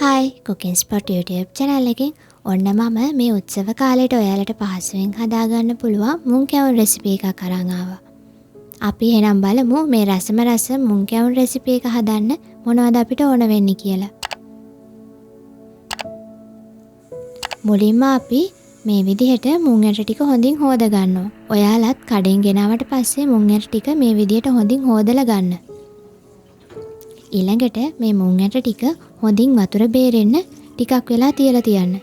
Hi Cooking Spot YouTube channel එකෙන් ඔන්න මම මේ උත්සව කාලේට ඔයාලට පහසුවෙන් හදාගන්න පුළුවන් මුන් කැවුම් රෙසිපි එකක් අරන් ආවා. අපි එහෙනම් බලමු මේ රස මුන් කැවුම් රෙසිපි එක හදන්න මොනවද අපිට ඕන වෙන්නේ කියලා. මුලින්ම අපි මේ විදිහට මුං ඇට ටික හොඳින් හොද ගන්නවා. ඔයාලත් කඩෙන් ගෙනාවට පස්සේ මුං ඇට ටික මේ විදිහට හොඳින් හොදලා ගන්න. ඊළඟට මේ මුං ඇට ටික හොඳින් වතුර බේරෙන්න ටිකක් වෙලා තියලා තියන්න.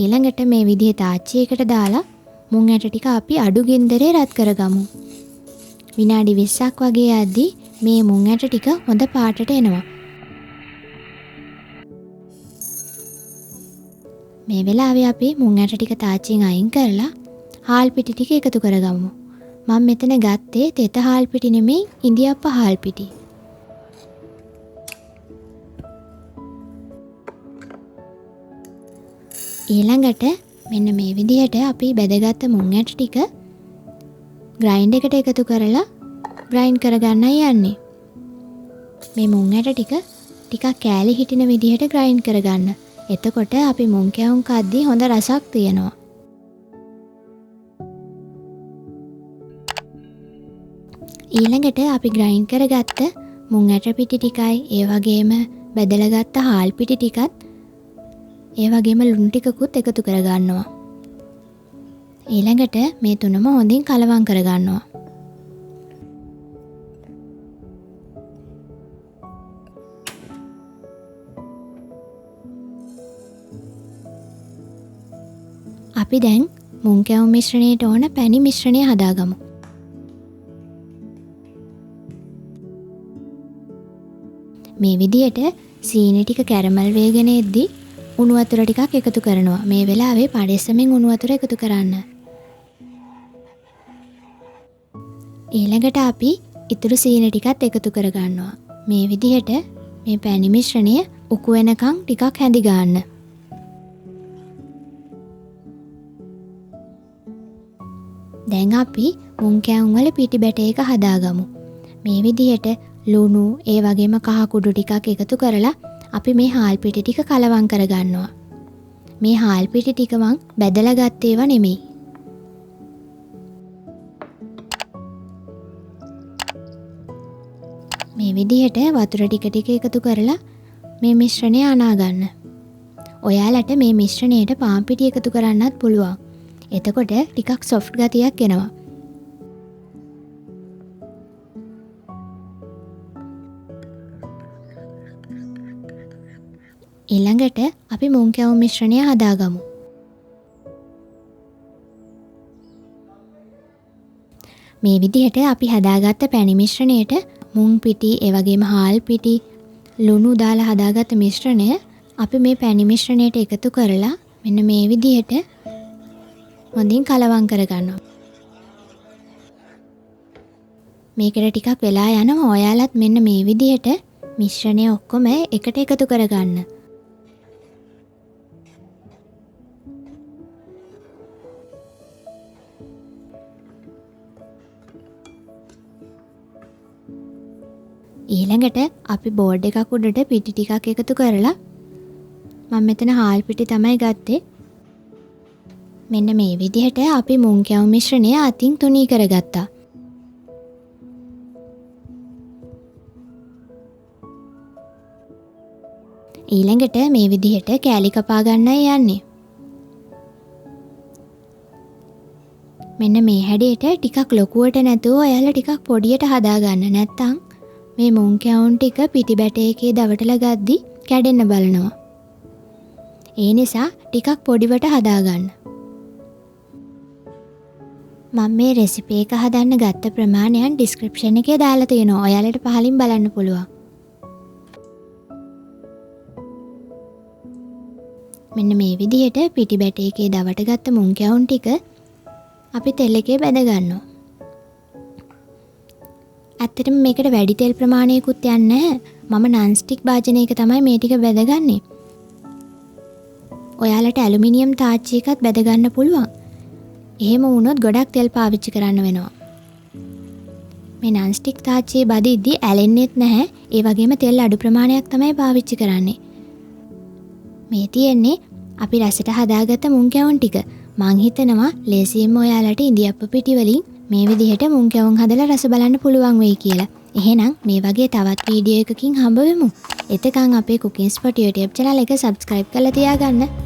ඊළඟට මේ විදිහට ආච්චියකට දාලා මුං ඇට ටික අපි අඩු ගින්දරේ රත් කරගමු. විනාඩි 20ක් වගේ යද්දී මේ මුං ඇට ටික හොඳ පාටට එනවා. මේ වෙලාවේ අපි මුං ඇට ටික තාච්චියෙන් අයින් කරලා හාල් පිටි ටික එකතු කරගමු. මම මෙතන ගත්තේ තෙත හාල් පිටි නෙමෙයි ඉන්දියාප්ප හාල් පිටි. ඊළඟට මෙන්න මේ විදිහට අපි බෙදගත්ත මුං ඇට ටික ග්‍රයින්ඩ් එකට එකතු කරලා ග්‍රයින්ඩ් කරගන්නයි යන්නේ. මේ මුං ඇට ටිකක් කෑලි හිටින විදිහට ග්‍රයින්ඩ් කරගන්න. එතකොට අපි මුං කැවුම් කද්දී හොඳ රසක් තියෙනවා. ඊළඟට අපි ග්‍රයින්ඩ් කරගත්ත මුං ඇට පිටි ටිකයි ඒ වගේම බෙදලා ගත්ත හාල් පිටි ටිකත් ඒ වගේම ලුණු ටිකකුත් එකතු කරගන්නවා. ඊළඟට මේ තුනම හොඳින් කලවම් කරගන්නවා. අපි දැන් මුං කැවුම් මිශ්‍රණයට ඕන පැණි මිශ්‍රණය හදාගමු. මේ විදියට සීනි ටික කැරමල් වේගෙන එද්දී උණු වතුර ටිකක් එකතු කරනවා. මේ වෙලාවේ පරිස්සමෙන් උණු වතුර එකතු කරන්න. ඊළඟට අපි ඉතුරු සීනි ටිකත් එකතු කරගන්නවා. මේ විදිහට මේ පැණි මිශ්‍රණය උකු වෙනකන් ටිකක් හැඳි ගන්න. දැන් අපි මුං කැවුම් වල පිටි බැටේ එක හදාගමු. මේ විදිහට ලුණු ඒ වගේම කහ කුඩු ටිකක් එකතු කරලා අපි මේ හාල් පිටි ටික කලවම් කරගන්නවා. මේ හාල් පිටි ටික මං බෙදලා ගත්ත ඒවා නෙමෙයි. මේ විදිහට වතුර ටික එකතු කරලා මේ මිශ්‍රණය අනා ගන්න. ඔයාලට මේ මිශ්‍රණයට පාන් පිටි එකතු කරන්නත් පුළුවන්. එතකොට ටිකක් සොෆ්ට් ගතියක් එනවා. ඊළඟට අපි මුං කැවුම් මිශ්‍රණය හදාගමු. මේ විදිහට අපි හදාගත්ත පැණි මිශ්‍රණයට මුං පිටි, ඒ වගේම හාල් පිටි, ලුණු දාලා හදාගත්ත මිශ්‍රණය අපි මේ පැණි මිශ්‍රණයට එකතු කරලා මෙන්න මේ විදිහට හොඳින් කලවම් කරගන්නවා. මේකට ටිකක් වෙලා යනවා. ඔයාලත් මෙන්න මේ විදිහට මිශ්‍රණය ඔක්කොම එකට එකතු කරගන්න. ඊළඟට අපි බෝඩ් එකක් උඩට පිටි ටිකක් එකතු කරලා මම මෙතන හාල් පිටි තමයි ගත්තේ. මෙන්න මේ විදිහට අපි මුං කැවුම් මිශ්‍රණය අතින් තුනී කරගත්තා. ඊළඟට මේ විදිහට කෑලි කපා ගන්නයි යන්නේ. මෙන්න මේ හැඩයට ටිකක් ලොකුවට නැතුව ඔයාලා ටිකක් පොඩියට හදා ගන්න. නැත්නම් මේ මුං කැවුම් ටික පිටි බැටේ එකේ දවටලා ගද්දි කැඩෙන්න බලනවා. ඒ නිසා ටිකක් පොඩිවට හදා ගන්න. මම මේ රෙසිපි එක හදන්න ගත්ත ප්‍රමාණයන් ඩිස්ක්‍රිප්ෂන් එකේ දාලා තියෙනවා. ඔයාලට පහලින් බලන්න පුළුවන්. මෙන්න මේ විදිහට පිටි බැටේ එකේ දවට ගත්ත මුං කැවුම් ටික අපි තෙල් එකේ බැද ගන්නවා. ඇත්තටම මේකට වැඩි තෙල් ප්‍රමාණයකුත් යන්නේ නැහැ. මම නන් ස්ටික් භාජනයක තමයි මේ ටික බැදගන්නේ. ඔයාලට ඇලුමිනියම් තාච්චි එකත් බැද ගන්න පුළුවන්. එහෙම වුණොත් ගොඩක් තෙල් පාවිච්චි කරන්න වෙනවා. මේ නන් ස්ටික් තාච්චියේ බදිද්දි ඇලෙන්නෙත් නැහැ. ඒ වගේම තෙල් අඩු ප්‍රමාණයක් තමයි පාවිච්චි කරන්නේ. මේ තියෙන්නේ අපි රසට හදාගත්ත මුං කැවුම් ටික. මං හිතනවා ලේසියෙන්ම ඔයාලට ඉඳියප්ප පිටි වලින් මේ විදිහට මුං කැවුම් හදලා රස බලන්න පුළුවන් වෙයි කියලා. එහෙනම් මේ වගේ තවත් වීඩියෝ එකකින් හම්බ වෙමු. එතකන් අපේ cooking spot YouTube channel එක subscribe කරලා තියාගන්න.